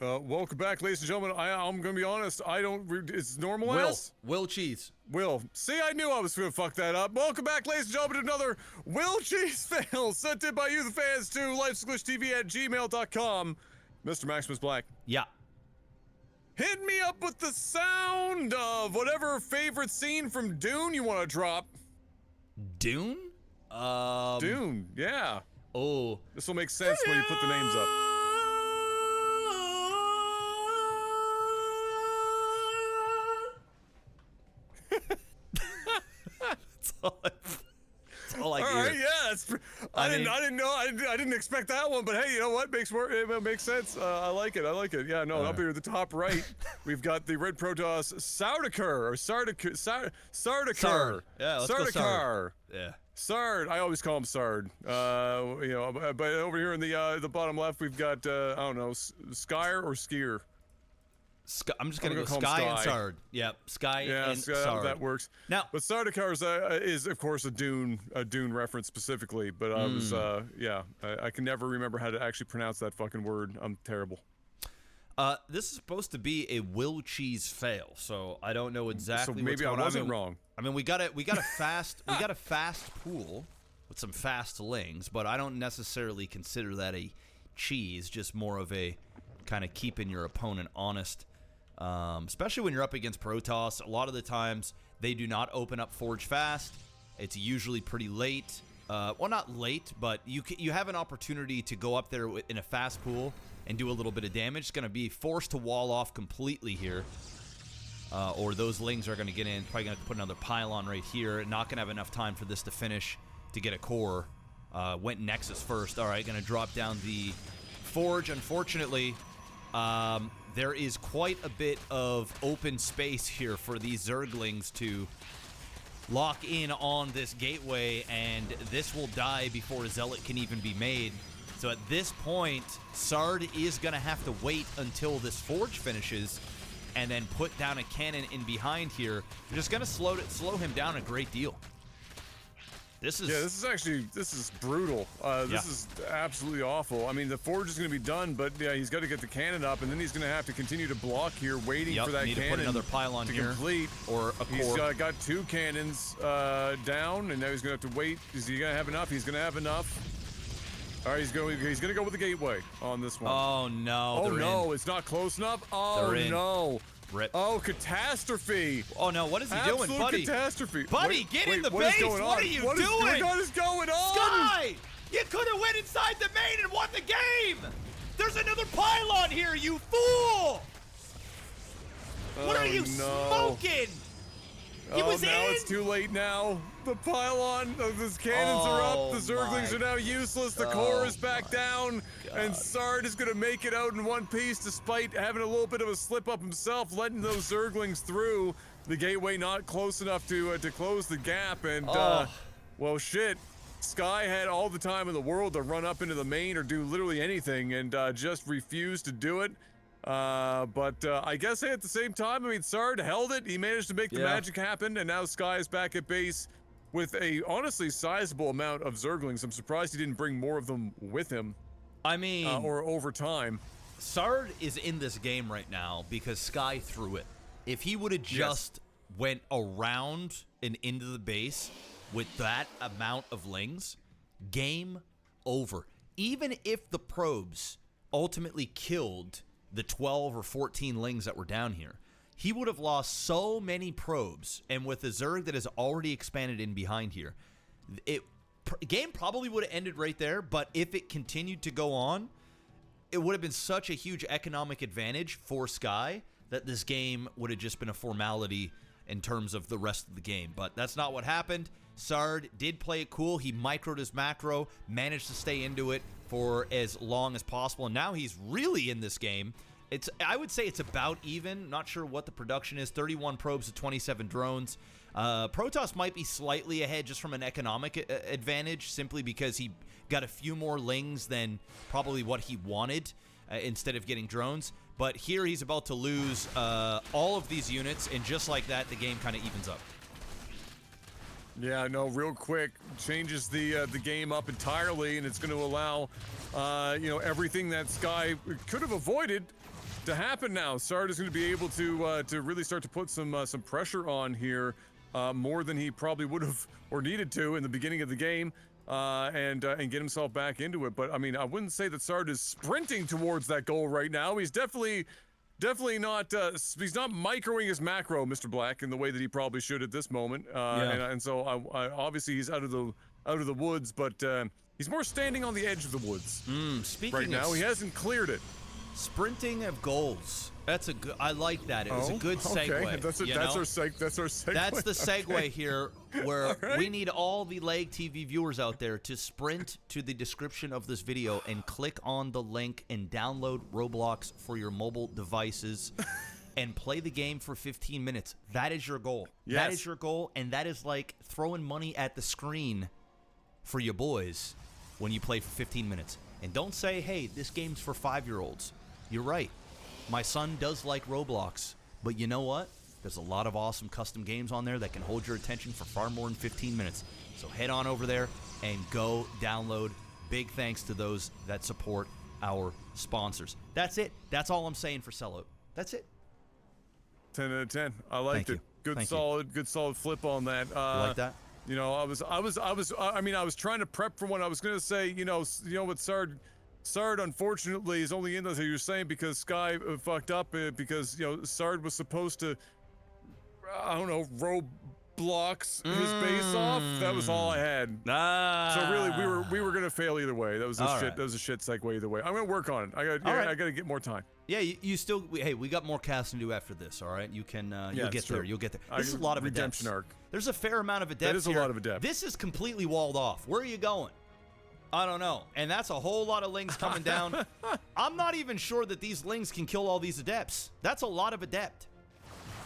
Welcome back, ladies and gentlemen. I'm gonna be honest. I don't. It's normal ass. Will Cheese. Will. See, I knew I was gonna fuck that up. Welcome back, ladies and gentlemen, to another Will Cheese fail sent in by you, the fans, to lifesaglitchtv@gmail.com. Mr. Maximus Black. Yeah. Hit me up with the sound of whatever favorite scene from Dune you want to drop. Dune? Dune. Yeah. Oh. This will make sense when you put the names up. That's all I hear. All right, yeah, I didn't expect that one, but hey, you know what? It makes sense. I like it. Yeah, no, up here at the top right, we've got the red Protoss Sardaukar or Sardaukar. Yeah, let's go Sard. Yeah. Sard. I always call him Sard. You know, but over here in the bottom left, we've got I don't know, Skyer or Skier. I'm just gonna go Sky and Sard. Yep, Sky and Sard. That works. Now, but Sardaukar is of course a Dune reference specifically. But I was I can never remember how to actually pronounce that fucking word. I'm terrible. This is supposed to be a Will Cheese fail, so I don't know exactly. So maybe I wasn't wrong. I mean, we got a fast pool with some fast lings, but I don't necessarily consider that a cheese. Just more of a kind of keeping your opponent honest. Especially when you're up against Protoss, a lot of the times they do not open up Forge fast. It's usually pretty late. Well, not late, but you have an opportunity to go up there in a fast pool and do a little bit of damage. It's going to be forced to wall off completely here, or those lings are going to get in. Probably going to put another pylon right here. Not going to have enough time for this to finish to get a core. Went Nexus first. All right, going to drop down the Forge. Unfortunately, there is quite a bit of open space here for these zerglings to lock in on this gateway, and this will die before a zealot can even be made. So at this point, Sard is going to have to wait until this Forge finishes and then put down a cannon in behind here. They're just going to slow him down a great deal. This is brutal. This is absolutely awful. I mean, the Forge is going to be done, but yeah, he's got to get the cannon up, and then he's going to have to continue to block here, waiting for that need cannon to put another pylon to here complete. Or a core. He's got two cannons down, and now he's going to have to wait. Is he going to have enough? He's going to have enough. All right, he's going to go with the gateway on this one. Oh no! Oh no! It's not close enough. Oh no! Rip. Oh, catastrophe! Oh no, what is he doing, buddy? Catastrophe! Buddy, get in the base! What are you doing? What is going on? Sky! You could have went inside the main and won the game! There's another pylon here, you fool! What are you smoking? Now it's too late now. The pylon, those cannons are up. The zerglings are now useless. The core is back down. God. And Sard is going to make it out in one piece despite having a little bit of a slip up himself, letting those zerglings through. The gateway not close enough to close the gap. And, well, shit. Sky had all the time in the world to run up into the main or do literally anything and just refused to do it. But I guess at the same time, I mean, Sard held it. He managed to make the magic happen, and now Sky is back at base with a honestly sizable amount of zerglings. I'm surprised he didn't bring more of them with him. I mean, or over time. Sard is in this game right now because Sky threw it. If he would have just went around and into the base with that amount of lings, game over. Even if the probes ultimately killed the 12 or 14 lings that were down here, he would have lost so many probes, and with the Zerg that is already expanded in behind here, game probably would have ended right there, but if it continued to go on, it would have been such a huge economic advantage for Sky that this game would have just been a formality in terms of the rest of the game. But that's not what happened. Sard did play it cool. He microed his macro, managed to stay into it for as long as possible, and now he's really in this game. I would say it's about even. Not sure what the production is. 31 probes to 27 drones. Protoss might be slightly ahead just from an economic advantage, simply because he got a few more lings than probably what he wanted instead of getting drones. But here he's about to lose all of these units, and just like that, the game kind of evens up. Yeah, no, real quick, changes the game up entirely, and it's going to allow, you know, everything that Sky could have avoided to happen now. Sard is going to be able to really start to put some pressure on here, more than he probably would have or needed to in the beginning of the game, and get himself back into it. But I mean, I wouldn't say that Sard is sprinting towards that goal right now. He's definitely not. He's not microing his macro, Mr. Black, in the way that he probably should at this moment. And so I obviously he's out of the woods, but he's more standing on the edge of the woods. Speaking right now, he hasn't cleared it. Sprinting of goals. That's a good. I like that. It was a good segue. Okay. That's our segue. That's the segue okay. here, where right. we need all the LAGTV viewers out there to sprint to the description of this video and click on the link and download Roblox for your mobile devices and play the game for 15 minutes. That is your goal. Yes. That is your goal, and that is like throwing money at the screen for your boys when you play for 15 minutes. And don't say, hey, this game's for 5-year-olds. You're right. My son does like Roblox, but you know what? There's a lot of awesome custom games on there that can hold your attention for far more than 15 minutes. So head on over there and go download. Big thanks to those that support our sponsors. That's it. That's all I'm saying for Sellout. That's it. 10 out of 10. I liked it. Good solid flip on that. You like that? You know, I was trying to prep for one. I was gonna say, you know what, Sard unfortunately is only in those, as you're saying, because Sky fucked up, because, you know, Sard was supposed to, I don't know, Roblox his base off. That was all I had. So really, we were gonna fail either way. That was a shit. That was a shit segue either way. I'm gonna work on it. I gotta get more time. Yeah, you still. Hey, we got more casting to do after this. All right, you can. You'll get there. You'll get there. This is a lot of redemption adepts. arc. There's a fair amount of adepts. That is a lot of adepts. This is completely walled off. Where are you going? I don't know. And that's a whole lot of lings coming down. I'm not even sure that these lings can kill all these adepts. That's a lot of adept.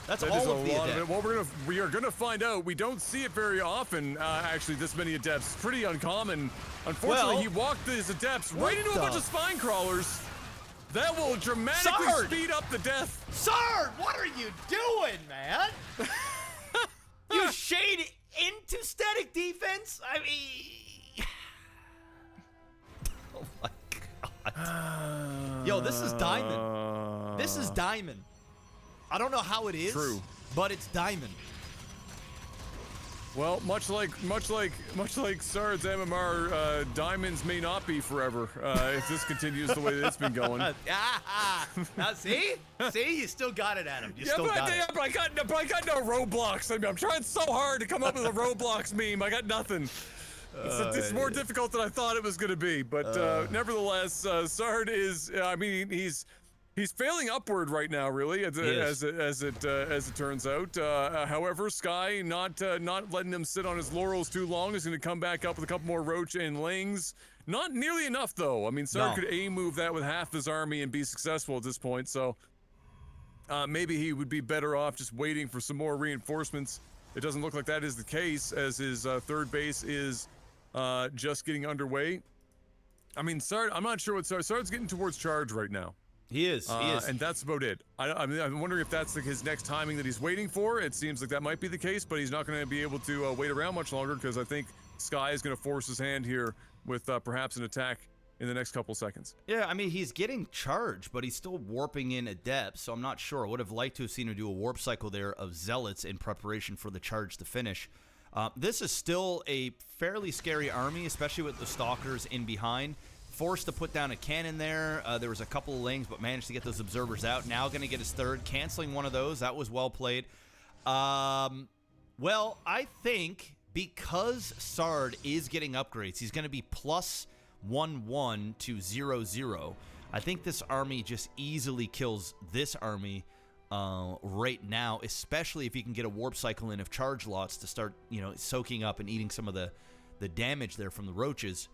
That's all of the adept. Well, we are gonna find out. We don't see it very often, actually, this many adepts. It's pretty uncommon. Unfortunately, he walked these adepts right into a bunch of spine crawlers. That will dramatically speed up the death. Sard, what are you doing, man? You shade into static defense? I mean... Oh my god. Yo, this is diamond. This is diamond. I don't know how it is, but it's diamond. Well, much like Sard's MMR, diamonds may not be forever if this continues the way that it's been going. Now see, you still got it, Adam. But I got no Roblox. I mean, I'm trying so hard to come up with a Roblox meme. I got nothing. It's more difficult than I thought it was going to be, but nevertheless, Sard is. I mean, he's failing upward right now, really, as it turns out. However, Sky not letting him sit on his laurels too long is going to come back up with a couple more Roach and Lings. Not nearly enough, though. I mean, Sard could A-move that with half his army and be successful at this point. So maybe he would be better off just waiting for some more reinforcements. It doesn't look like that is the case, as his third base is just getting underway. I mean, Sard, I'm not sure what Sard's getting towards charge right now. He is. And that's about it. I mean, I'm wondering if that's like his next timing that he's waiting for. It seems like that might be the case, but he's not going to be able to wait around much longer, because I think Sky is going to force his hand here with perhaps an attack in the next couple seconds. Yeah, I mean, he's getting charged, but he's still warping in Adept, so I'm not sure. I would have liked to have seen him do a warp cycle there of Zealots in preparation for the charge to finish. This is still a fairly scary army, especially with the Stalkers in behind. Forced to put down a cannon there. There was a couple of lings, but managed to get those observers out. Now going to get his third, canceling one of those. That was well played. Well, I think because Sard is getting upgrades, he's going to be plus 1-1 to 0-0. I think this army just easily kills this army right now, especially if he can get a warp cycle in of charge lots to start, soaking up and eating some of the damage there from the roaches.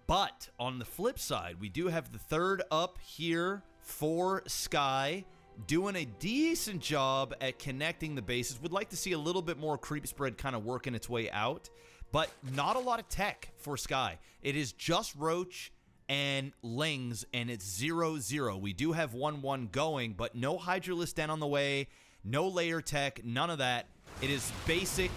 But on the flip side, we do have the third up here for Sky, doing a decent job at connecting the bases. Would like to see a little bit more creep spread kind of working its way out, but not a lot of tech for Sky. It is just Roach and Lings, and it's 0-0. We do have 1-1 going, but no Hydralisk Den on the way, no layer tech, none of that. It is basic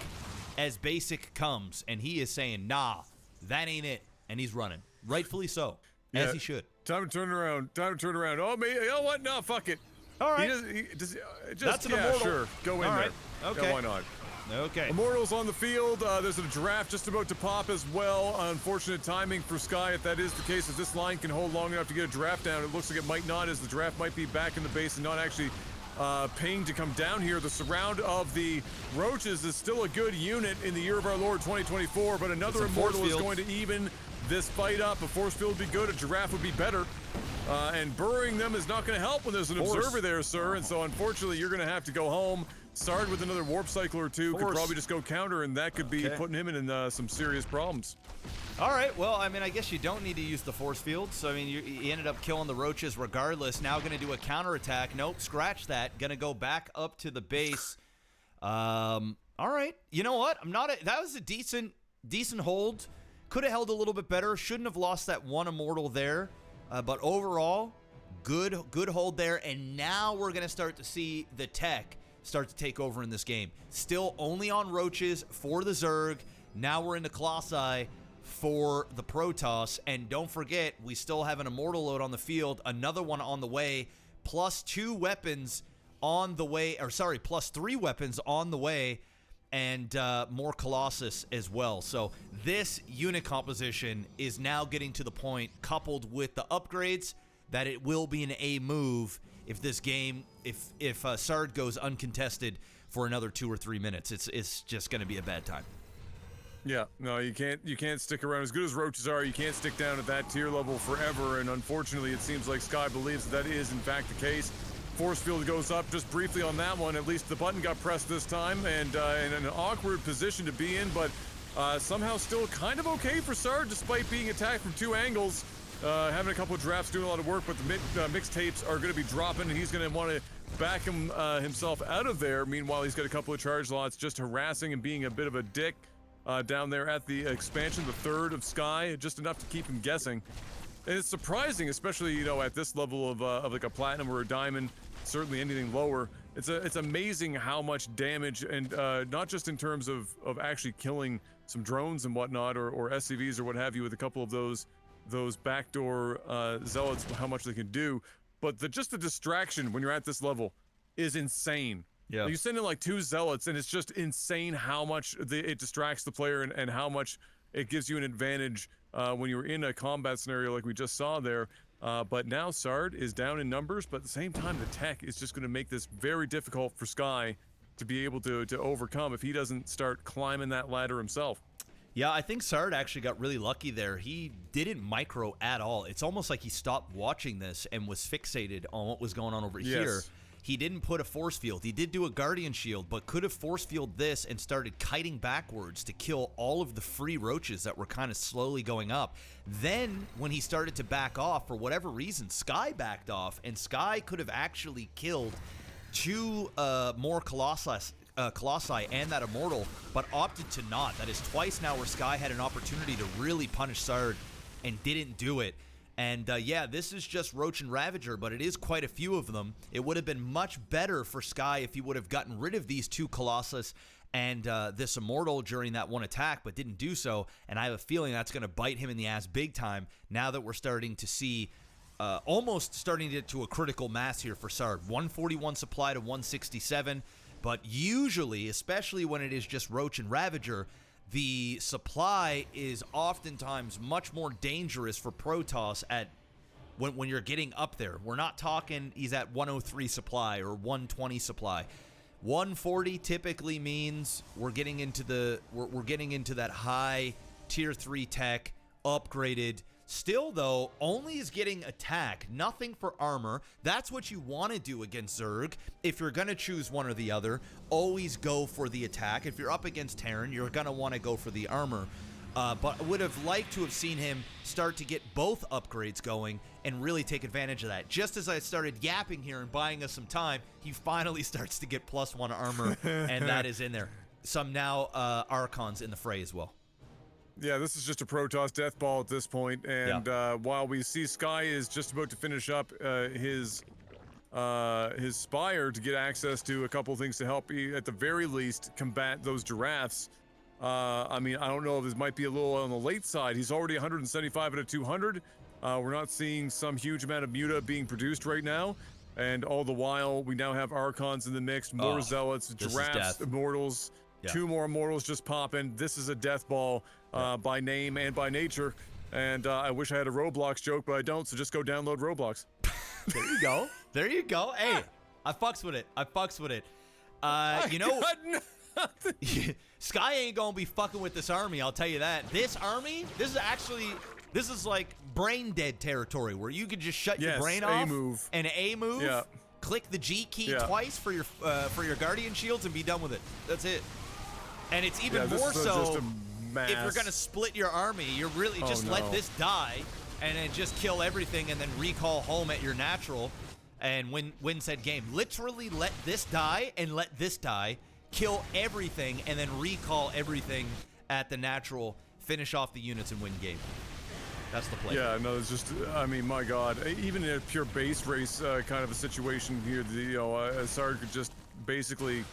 as basic comes, and he is saying, nah, that ain't it. And he's running. Rightfully so. As he should. Time to turn around. Time to turn around. Oh, me. You know what? No, fuck it. All right. Just That's an yeah, immortal. sure. Go in All there. right. Okay. Yeah, why not? Okay. Immortals on the field. There's a draft just about to pop as well. Unfortunate timing for Sky if that is the case. If this line can hold long enough to get a draft down, it looks like it might not, as the draft might be back in the base and not actually paying to come down here. The surround of the Roaches is still a good unit in the year of our Lord 2024, but another Immortal is going to even this fight up. A force field would be good, a giraffe would be better. And burying them is not going to help when there's an observer there, sir. And so, unfortunately, you're going to have to go home. Sard with another warp cycle or two could probably just go counter, and that could be putting him in some serious problems. All right, well, I mean, I guess you don't need to use the force field. So, I mean, you ended up killing the Roaches regardless. Now going to do a counterattack. Nope, scratch that. Going to go back up to the base. All right, you know what? That was a decent hold. Could have held a little bit better. Shouldn't have lost that one Immortal there. But overall, good hold there. And now we're going to start to see the tech start to take over in this game. Still only on Roaches for the Zerg. Now we're into Colossi for the Protoss. And don't forget, we still have an Immortal load on the field. Another one on the way. Plus 2 weapons on the way. Or sorry, plus 3 weapons on the way. And more Colossus as well. So this unit composition is now getting to the point, coupled with the upgrades, that it will be an A move if this game, if Sard goes uncontested for another 2 or 3 minutes. It's just going to be a bad time. Yeah, no, you can't stick around. As good as Roaches are, you can't stick down at that tier level forever. And unfortunately, it seems like Sky believes that is in fact the case. Force field goes up just briefly on that one. At least the button got pressed this time, and in an awkward position to be in, but somehow still kind of okay for Sard despite being attacked from 2 angles. Having a couple of drafts doing a lot of work, but the mixtapes are going to be dropping, and he's going to want to back himself out of there. Meanwhile, he's got a couple of charge lots just harassing and being a bit of a dick down there at the expansion, the 3rd of Sky, just enough to keep him guessing. And it's surprising, especially, you know, at this level of like a platinum or a diamond, certainly anything lower. It's amazing how much damage, and not just in terms of actually killing some drones and whatnot, or SCVs or what have you, with a couple of those backdoor zealots, how much they can do, but just the distraction when you're at this level is insane. Yeah, you send in like 2 zealots, and it's just insane how much it distracts the player, and how much it gives you an advantage when you're in a combat scenario like we just saw there. But now Sard is down in numbers, but at the same time, the tech is just going to make this very difficult for Sky to be able to overcome if he doesn't start climbing that ladder himself. Yeah, I think Sard actually got really lucky there. He didn't micro at all. It's almost like he stopped watching this and was fixated on what was going on over here. He didn't put a force field. He did do a guardian shield, but could have force fielded this and started kiting backwards to kill all of the free Roaches that were kind of slowly going up. Then, when he started to back off, for whatever reason, Sky backed off, and Sky could have actually killed 2 more Colossi and that Immortal, but opted to not. That is twice now where Sky had an opportunity to really punish Sard and didn't do it. And yeah, this is just Roach and Ravager, but it is quite a few of them. It would have been much better for Sky if he would have gotten rid of these 2 Colossus and this Immortal during that one attack, but didn't do so. And I have a feeling that's going to bite him in the ass big time now that we're starting to see almost starting to get to a critical mass here for Sard. 141 supply to 167, but usually, especially when it is just Roach and Ravager, the supply is oftentimes much more dangerous for Protoss when you're getting up there. We're not talking he's at 103 supply or 120 supply. 140 typically means we're getting into that high tier 3 tech, upgraded. Still, though, only is getting attack, nothing for armor. That's what you want to do against Zerg. If you're going to choose one or the other, always go for the attack. If you're up against Terran, you're going to want to go for the armor. But I would have liked to have seen him start to get both upgrades going and really take advantage of that. Just as I started yapping here and buying us some time, he finally starts to get +1 armor, and that is in there. Some now Archons in the fray as well. Yeah, this is just a Protoss death ball at this point, and while we see Sky is just about to finish up his Spire to get access to a couple things to help, at the very least, combat those giraffes. I mean, I don't know if this might be a little on the late side. He's already 175 out of 200. We're not seeing some huge amount of muta being produced right now. And all the while, we now have Archons in the mix, more Zealots, Giraffes, Immortals, 2 more Immortals just popping. This is a death ball by name and by nature. And I wish I had a Roblox joke, but I don't, so just go download Roblox. There you go. There you go. Hey, I fucks with it. I fucks with it. You know, Sky ain't gonna be fucking with this army, I'll tell you that. This army, this is like brain dead territory where you could just shut your brain off and A move, click the G key twice for your Guardian shields and be done with it. That's it. And it's even more so if you're gonna split your army, you're really just let this die and then just kill everything and then recall home at your natural and win said game. Literally let this die and let this die, kill everything and then recall everything at the natural, finish off the units and win game. That's the play. Yeah, no, it's just, I mean, my God, even in a pure base race kind of a situation here, Sard could just basically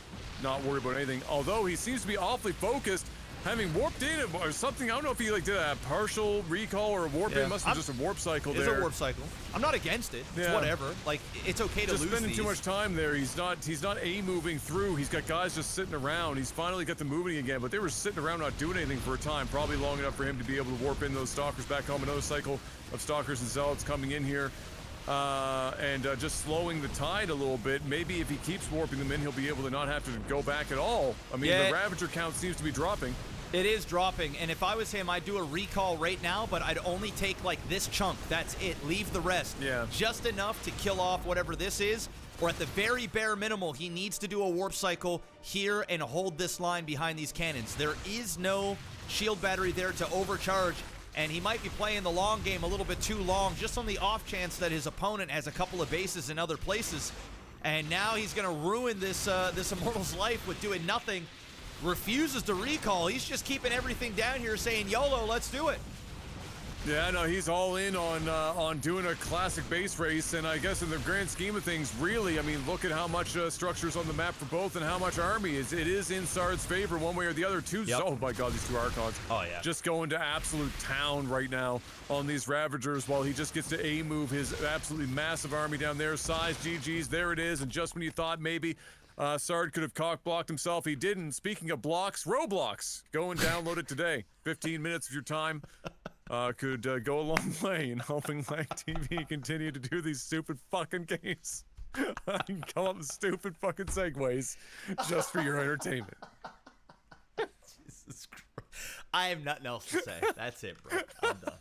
not worry about anything. Although he seems to be awfully focused, having warped in or something. I don't know if he like did a partial recall or a warp in. Must be just a warp cycle there. It's a warp cycle. I'm not against it. It's whatever. Like, it's okay to lose Just spending these. too much time there. He's not A moving through. He's got guys just sitting around. He's finally got them moving again, but they were sitting around not doing anything for a time, probably long enough for him to be able to warp in those Stalkers back home. Another cycle of Stalkers and Zealots coming in here. And just slowing the tide a little bit. Maybe if he keeps warping them in, he'll be able to not have to go back at all. I mean, the Ravager count seems to be dropping. It is dropping, and if I was him, I'd do a recall right now, but I'd only take, like, this chunk. That's it. Leave the rest. Yeah. Just enough to kill off whatever this is, or at the very bare minimal, he needs to do a warp cycle here and hold this line behind these cannons. There is no shield battery there to overcharge, and he might be playing the long game a little bit too long, just on the off chance that his opponent has a couple of bases in other places, and now he's going to ruin this Immortal's life with doing nothing. Refuses to recall. He's just keeping everything down here saying, YOLO, let's do it. Yeah, no, he's all in on doing a classic base race, and I guess in the grand scheme of things, really, I mean, look at how much structure's on the map for both and how much army is. It is in Sard's favor one way or the other. Oh my God, these 2 Archons. Oh yeah. Just going to absolute town right now on these Ravagers while he just gets to A move his absolutely massive army down there. Size GG's, there it is, and just when you thought maybe Sard could have cock-blocked himself, he didn't. Speaking of blocks, Roblox. Go and download it today. 15 minutes of your time could go a long way in helping LAGTV continue to do these stupid fucking games. You can come up with stupid fucking segues just for your entertainment. Jesus Christ. I have nothing else to say. That's it, bro. I'm done.